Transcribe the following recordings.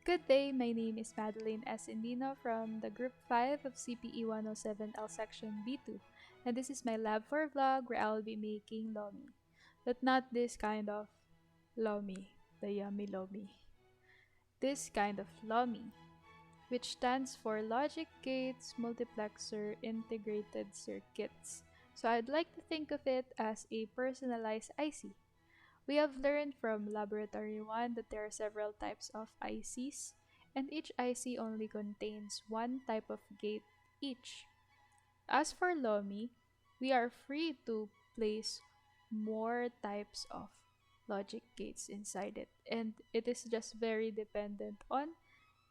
Good day, my name is Madeline S. Indino from the Group 5 of CPE 107L Section B2, and this is my Lab 4 vlog where I'll be making Lomi. But not this kind of Lomi, the yummy Lomi. This kind of Lomi, which stands for Logic Gates Multiplexer Integrated Circuits. So I'd like to think of it as a personalized IC. We have learned from Laboratory 1 that there are several types of ICs, and each IC only contains one type of gate each. As for Lomi, we are free to place more types of logic gates inside it, and it is just very dependent on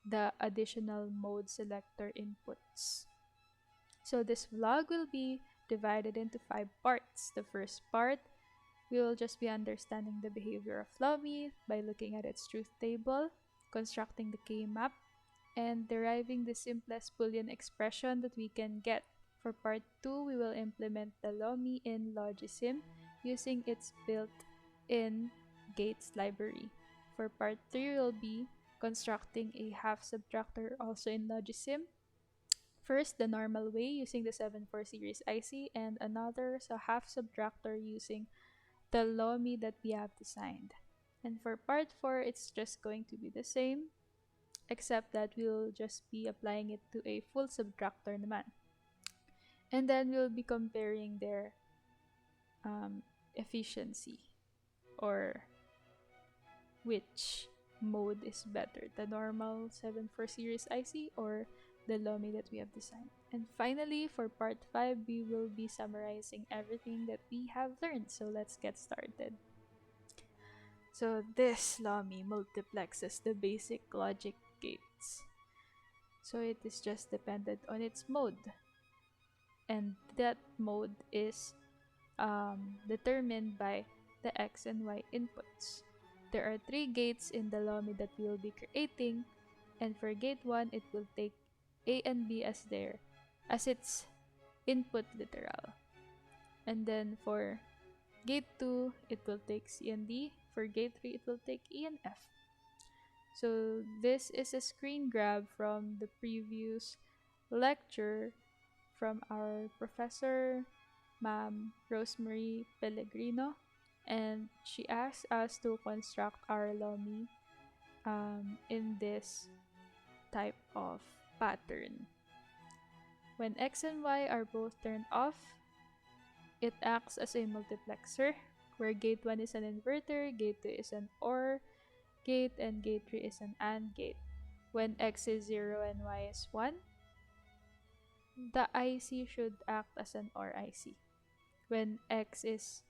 the additional mode selector inputs. So this vlog will be divided into 5 parts. The first part, we will just be understanding the behavior of Lomi by looking at its truth table, constructing the K-map, and deriving the simplest Boolean expression that we can get. For part 2, we will implement the Lomi in Logisim using its built-in gates library. For part 3, we'll be constructing a half subtractor also in Logisim. First, the normal way using the 74 series IC, and another so half subtractor using the Lomi that we have designed. And for part 4, it's just going to be the same, except that we'll just be applying it to a full subtractor naman. And then we'll be comparing their efficiency, or which mode is better, the normal 74 series IC or the Lomi that we have designed. And finally, for part 5, we will be summarizing everything that we have learned. So let's get started. So this Lomi multiplexes the basic logic gates. So it is just dependent on its mode. And that mode is determined by the X and Y inputs. There are 3 gates in the Lomi that we will be creating, and for gate 1, it will take A and B as its input literal. And then for gate 2, it will take C and D. For gate 3, it will take E and F. So this is a screen grab from the previous lecture from our professor, Ma'am Rosemary Pellegrino, and she asked us to construct our Lomi in this type of pattern. When X and Y are both turned off, it acts as a multiplexer, where gate 1 is an inverter, gate 2 is an OR gate, and gate 3 is an AND gate. When X is 0 and Y is 1, the IC should act as an OR IC. When X is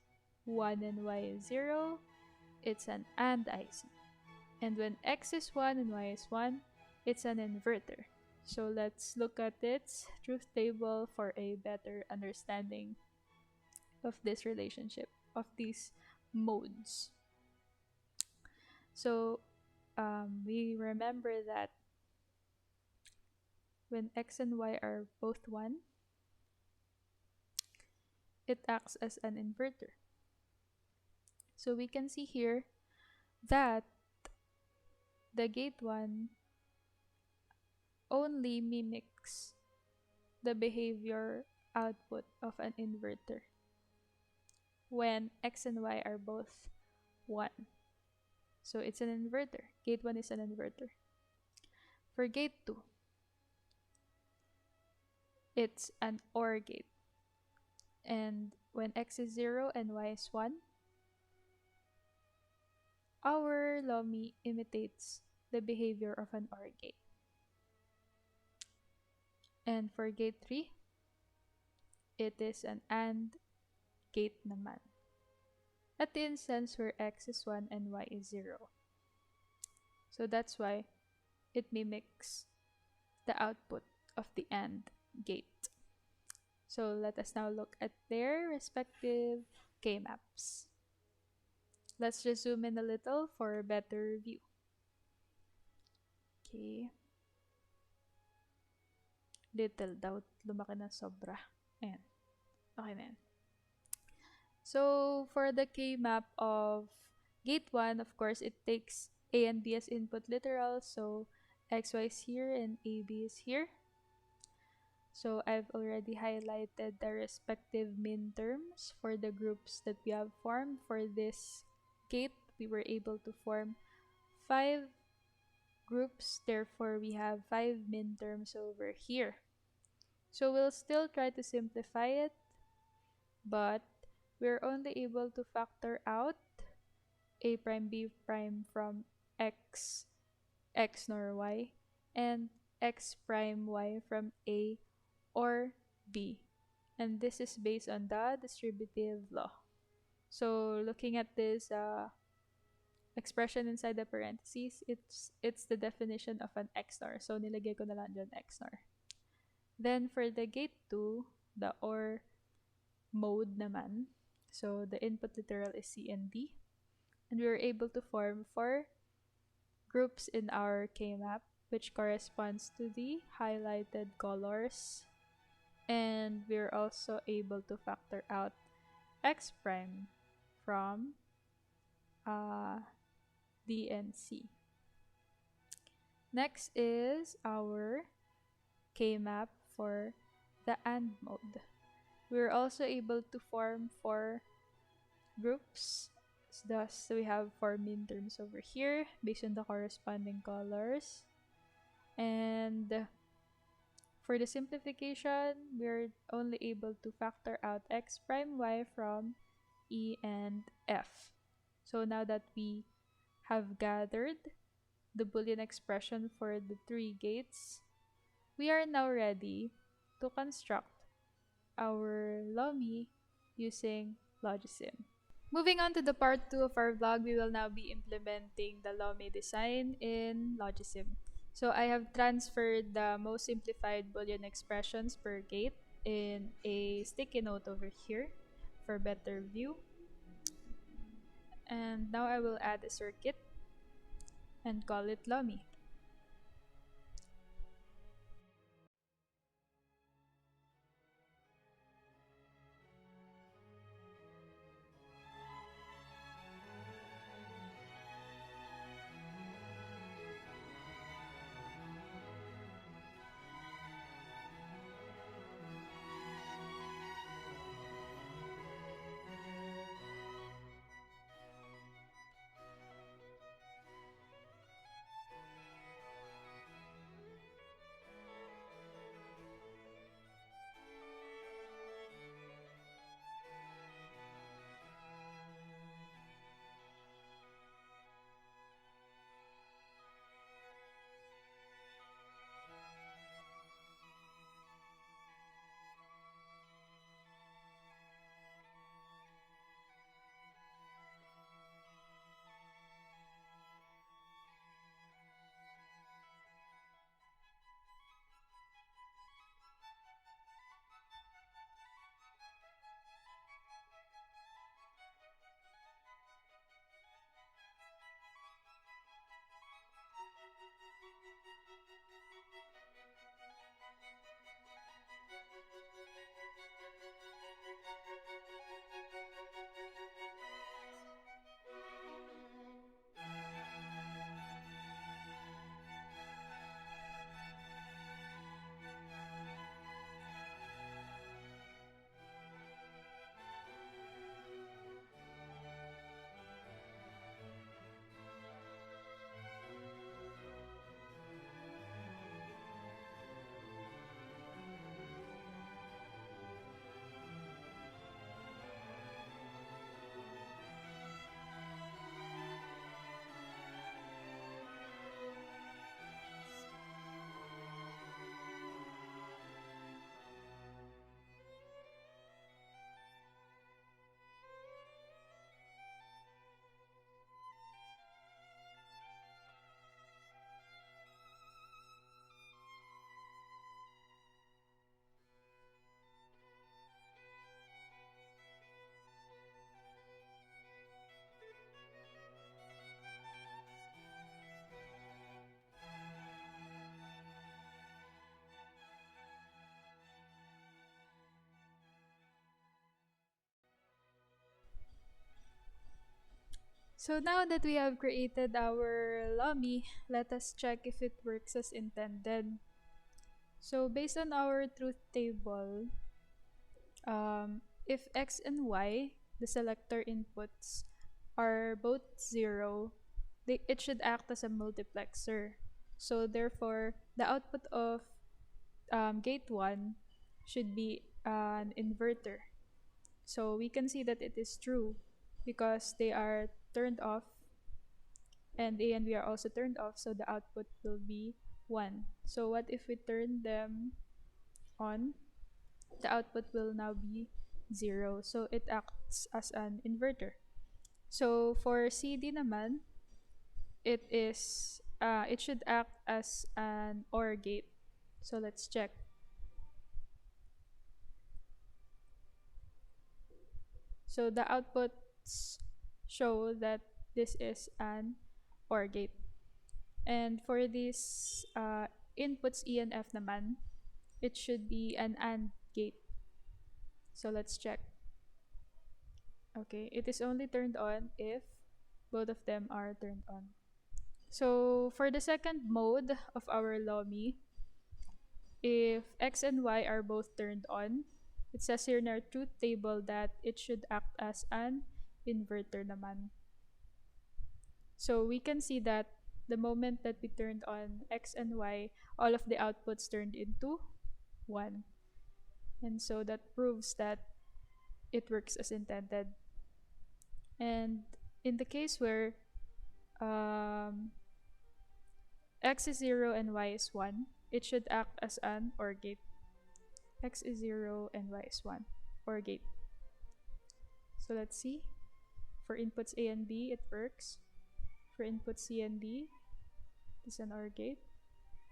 1 and Y is 0, it's an AND IC. And when X is 1 and Y is 1, it's an inverter. So let's look at its truth table for a better understanding of this relationship, of these modes. So we remember that when X and Y are both 1, it acts as an inverter. So we can see here that the gate 1 only mimics the behavior output of an inverter when X and Y are both 1. So it's an inverter. Gate 1 is an inverter. For gate 2, it's an OR gate. And when X is 0 and Y is 1, our Lomi imitates the behavior of an OR gate. And for gate 3, it is an AND gate naman, at the instance where X is 1 and Y is 0. So that's why it mimics the output of the AND gate. So let us now look at their respective K-maps. Let's just zoom in a little for a better view. Okay. Little daw, lumaki na sobra. Ayan. Okay na yan. So for the K-map of gate 1, of course, it takes A and B as input literal, so XY is here and AB is here. So I've already highlighted the respective min terms for the groups that we have formed. For this gate, we were able to form 5 groups, therefore we have 5 min terms over here. So we'll still try to simplify it, but we're only able to factor out a prime b prime from x nor y, and x prime y from a or b. And this is based on the distributive law. So looking at this expression inside the parentheses, it's the definition of an XNOR. So nilagay ko na lang dyan XNOR. Then for the gate 2, the OR mode naman. So the input literal is C and D. And we were able to form 4 groups in our K-map, which corresponds to the highlighted colors. And we're also able to factor out X prime from D and C. Next is our K-map for the AND mode. We're also able to form 4 groups. Thus, we have 4 min terms over here based on the corresponding colors. And for the simplification, we're only able to factor out x prime y from E and F. So now that we have gathered the Boolean expression for the 3 gates, we are now ready to construct our Lomi using Logisim. Moving on to the part 2 of our vlog, we will now be implementing the Lomi design in Logisim. So I have transferred the most simplified Boolean expressions per gate in a sticky note over here for better view. And now I will add a circuit and call it Lomi. So now that we have created our Lomi, let us check if it works as intended. So based on our truth table, if x and y, the selector inputs, are both 0, it should act as a multiplexer. So therefore, the output of gate 1 should be an inverter. So we can see that it is true because they are turned off and A and B are also turned off, so the output will be 1. So what if we turn them on? The output will now be 0. So it acts as an inverter. So for CD naman, it should act as an OR gate. So let's check. So the outputs show that this is an OR gate. And for these inputs E and F naman, it should be an AND gate. So let's check. Okay, it is only turned on if both of them are turned on. So for the second mode of our Lomi, if X and Y are both turned on, it says here in our truth table that it should act as an inverter naman. So we can see that the moment that we turned on X and Y, all of the outputs turned into 1. And so that proves that it works as intended. And in the case where um, X is 0 and Y is 1, it should act as an OR gate. X is 0 and Y is 1, OR gate. So let's see. For inputs A and B, it works. For inputs C and D, it is an OR gate.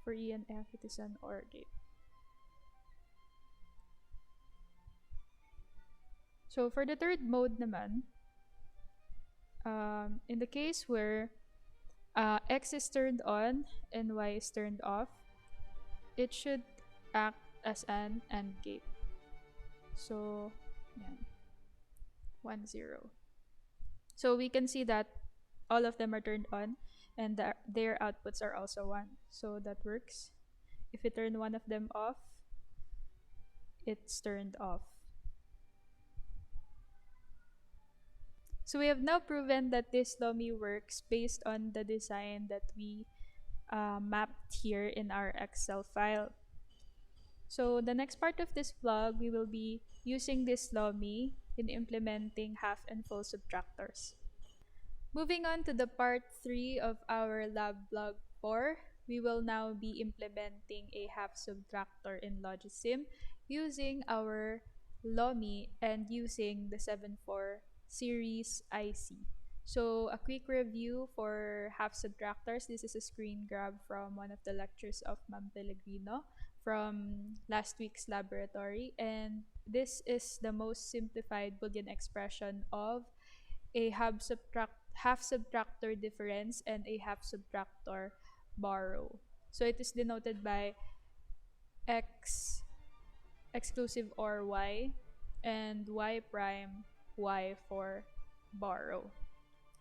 For E and F, it is an OR gate. So for the third mode naman, in the case where X is turned on and Y is turned off, it should act as an AND gate. So, yan, 1, 0. So we can see that all of them are turned on and their outputs are also 1. So that works. If we turn one of them off, it's turned off. So we have now proven that this Lomi works based on the design that we mapped here in our Excel file. So the next part of this vlog, we will be using this Lomi in implementing half and full subtractors. Moving on to the part 3 of our lab vlog 4, we will now be implementing a half subtractor in Logisim using our Lomi and using the 7.4 series IC. So a quick review for half subtractors. This is a screen grab from one of the lectures of Ma'am Pellegrino from last week's laboratory, and this is the most simplified Boolean expression of a half subtractor difference and a half subtractor borrow. So it is denoted by x exclusive or y and y prime y for borrow.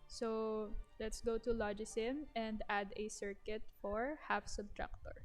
So let's go to Logisim and add a circuit for half subtractor.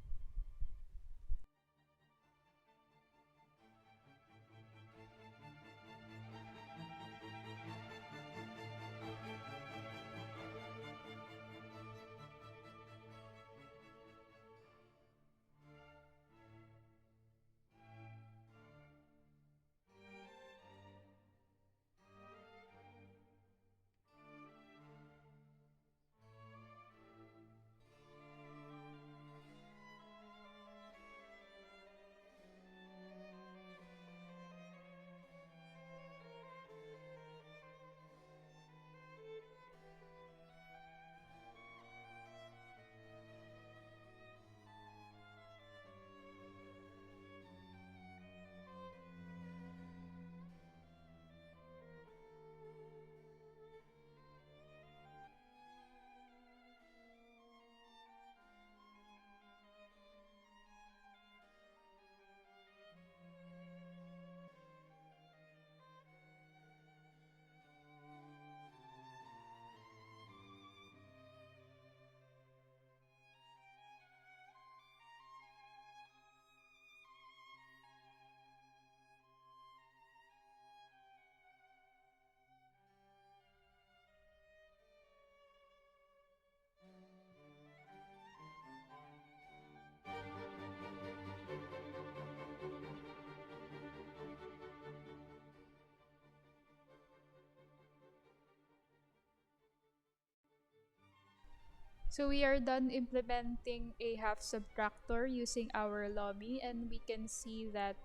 So we are done implementing a half subtractor using our Lomi, and we can see that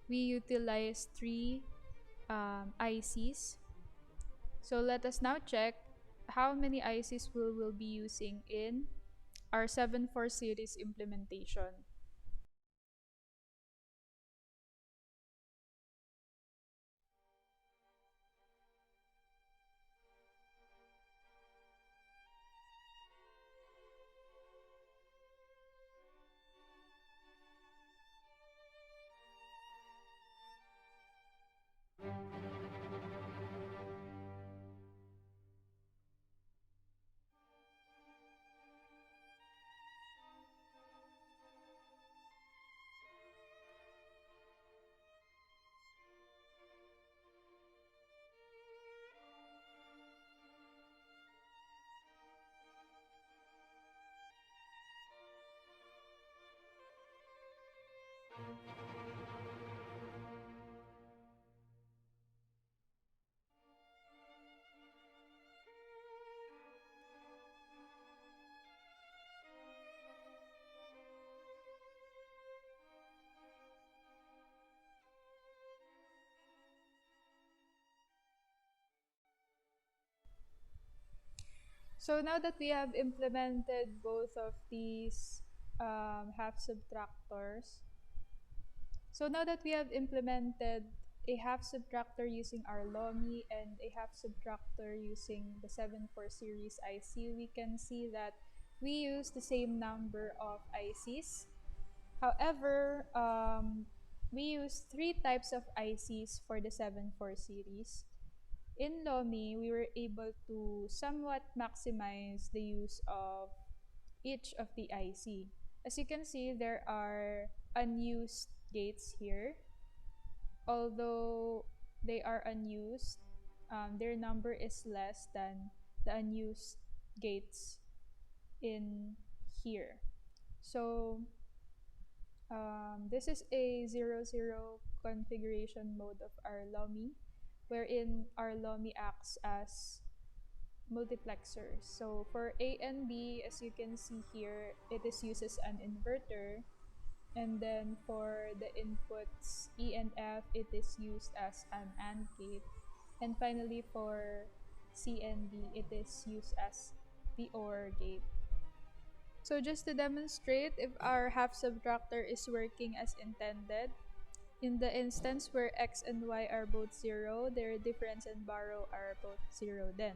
we utilize three ICs. So let us now check how many ICs we will be using in our 7.4 series implementation. So now that we have implemented both of these half subtractors, so now that we have implemented a half subtractor using our Lomi and a half subtractor using the 7.4 series IC, we can see that we use the same number of ICs. However, we use three types of ICs for the 7.4 series. In Lomi, we were able to somewhat maximize the use of each of the IC. As you can see, there are unused gates here. Although they are unused, their number is less than the unused gates in here. So this is a 0-0 configuration mode of our Lomi, wherein our Lomi acts as multiplexers. So for A and B, as you can see here, it is used as an inverter. And then for the inputs E and F, it is used as an AND gate. And finally for C and D, it is used as the OR gate. So just to demonstrate if our half subtractor is working as intended, in the instance where X and Y are both 0, their difference and borrow are both 0 then.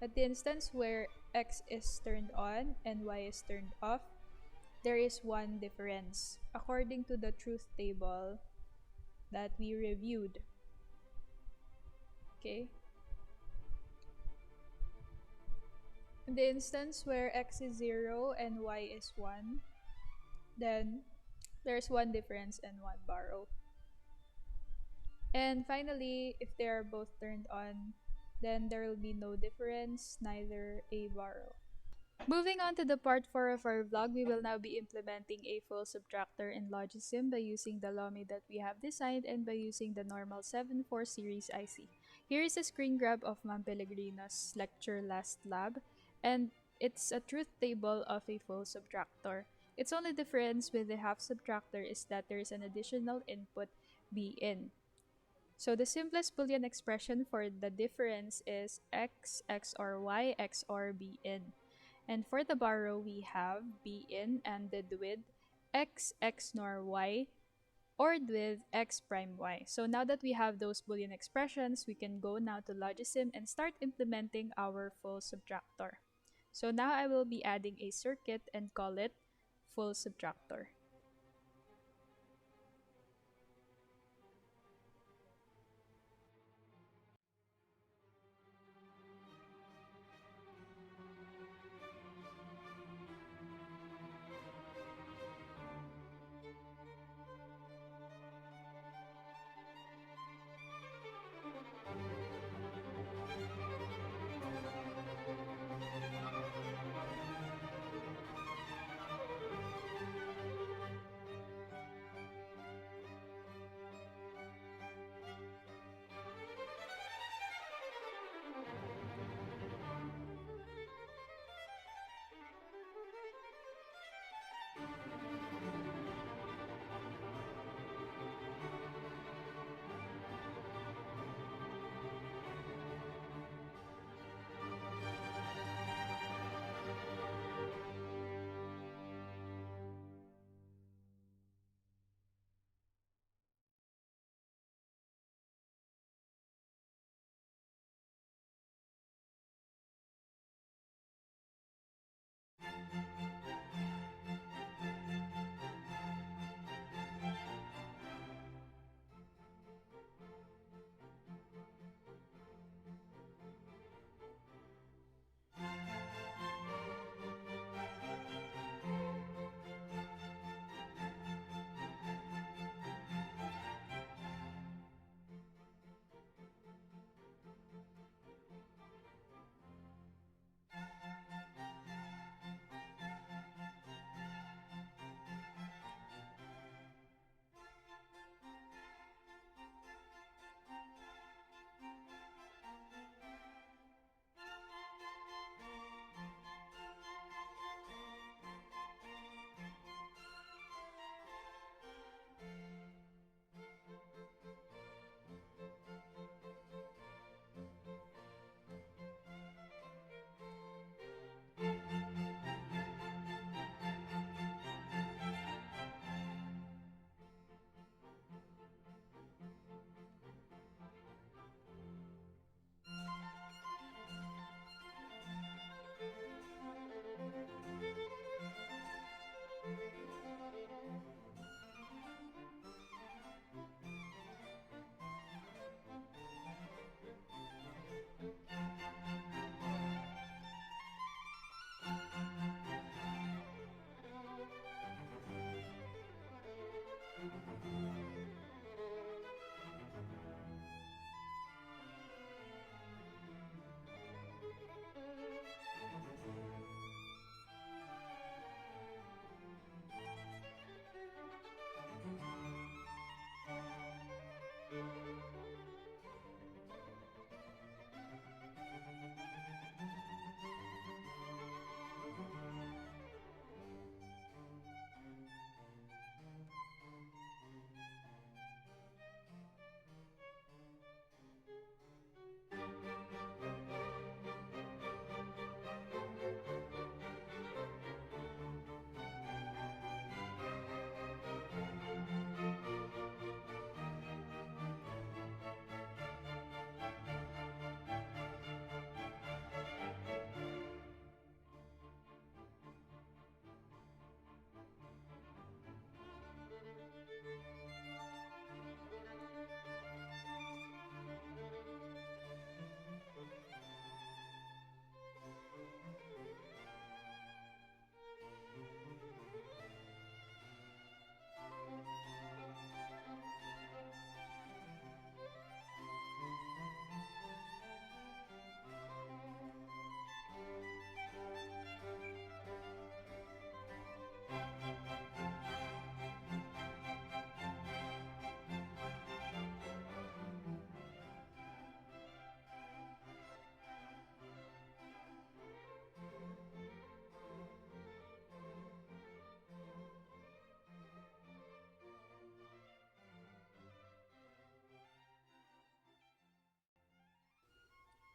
At the instance where X is turned on and Y is turned off, there is one difference, according to the truth table that we reviewed. Okay? In the instance where X is 0 and Y is 1, then there's one difference and one borrow. And finally, if they are both turned on, then there will be no difference, neither a borrow. Moving on to the part 4 of our vlog, we will now be implementing a full subtractor in Logisim by using the Lomi that we have designed and by using the normal 7.4 series IC. Here is a screen grab of Ma'am Pellegrino's lecture last lab, and it's a truth table of a full subtractor. Its only difference with the half subtractor is that there is an additional input B in. So the simplest Boolean expression for the difference is x XOR y XOR b in. And for the borrow, we have b in ANDed with x XNOR y ORed with x prime y. So now that we have those Boolean expressions, we can go now to Logisim and start implementing our full subtractor. So now I will be adding a circuit and call it full subtractor.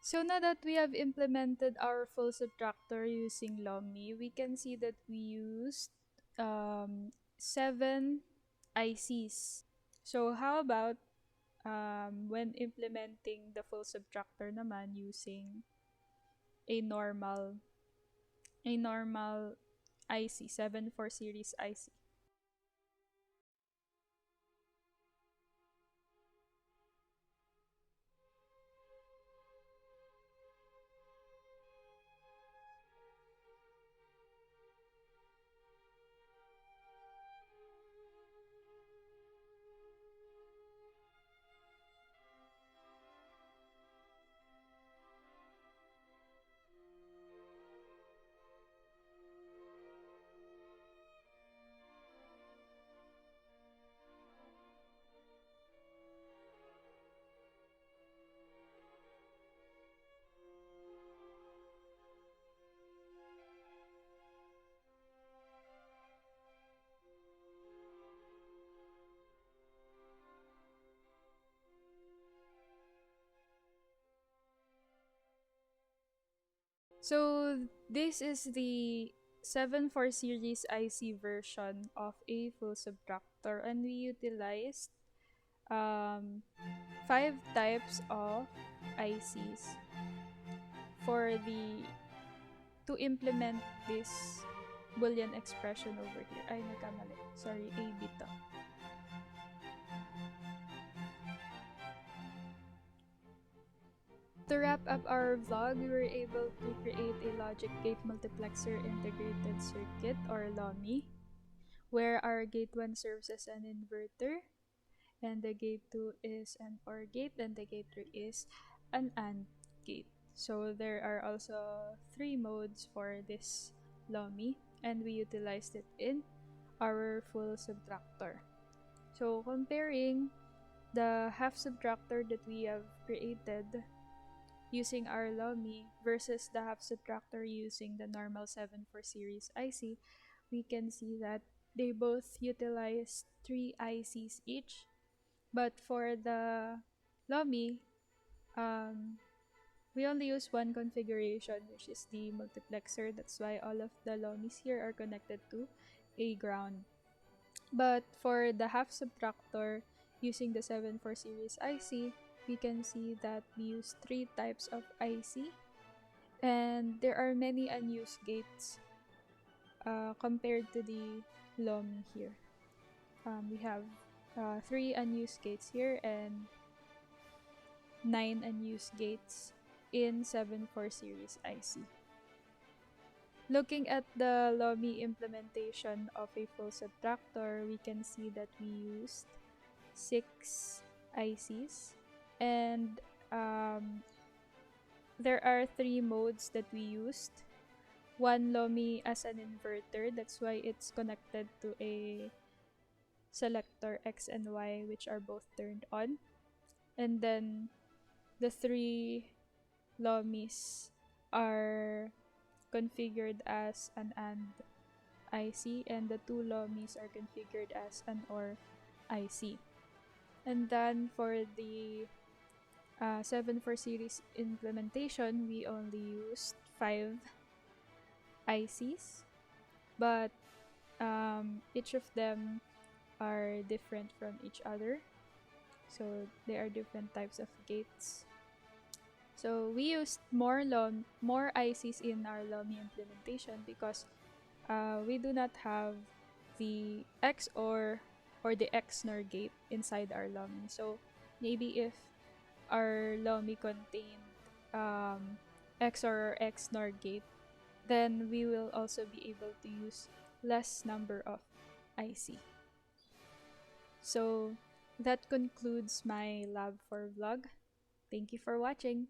So now that we have implemented our full subtractor using Lomi, we can see that we used 7 ICs. So how about when implementing the full subtractor naman using a normal a normal IC, 74 series IC. So this is the 74 series IC version of a full subtractor, and we utilized um, 5 types of ICs for the to implement this Boolean expression over here. Ay, nagkamali. Sorry, AB to. To wrap up our vlog, we were able to create a logic gate multiplexer integrated circuit, or Lomi, where our gate 1 serves as an inverter, and the gate 2 is an OR gate, and the gate 3 is an AND gate. So there are also 3 modes for this Lomi, and we utilized it in our full subtractor. So comparing the half subtractor that we have created using our Lomi versus the half subtractor using the normal 7 for series IC, we can see that they both utilize 3 ICs each. But for the Lomi, um, we only use one configuration, which is the multiplexer. That's why all of the Lomis here are connected to a ground. But for the half subtractor, using the 7 for series IC, we can see that we use 3 types of IC, and there are many unused gates compared to the Lomi here. We have 3 unused gates here and 9 unused gates in 7 for series IC. Looking at the Lomi implementation of a full subtractor, we can see that we used 6 ICs, and there are 3 modes that we used. One Lomi as an inverter, that's why it's connected to a selector X and Y, which are both turned on. And then the 3 Lomis are configured as an AND IC, and the 2 Lomis are configured as an OR IC. And then for the 7 for series implementation, we only used 5 ICs, but each of them are different from each other. So they are different types of gates. So we used more ICs in our Lomi implementation because we do not have the XOR or the XNOR gate inside our Lomi. So maybe if our Lomi contained XOR or XNOR gate, then we will also be able to use less number of IC. So that concludes my Lab 4 vlog. Thank you for watching.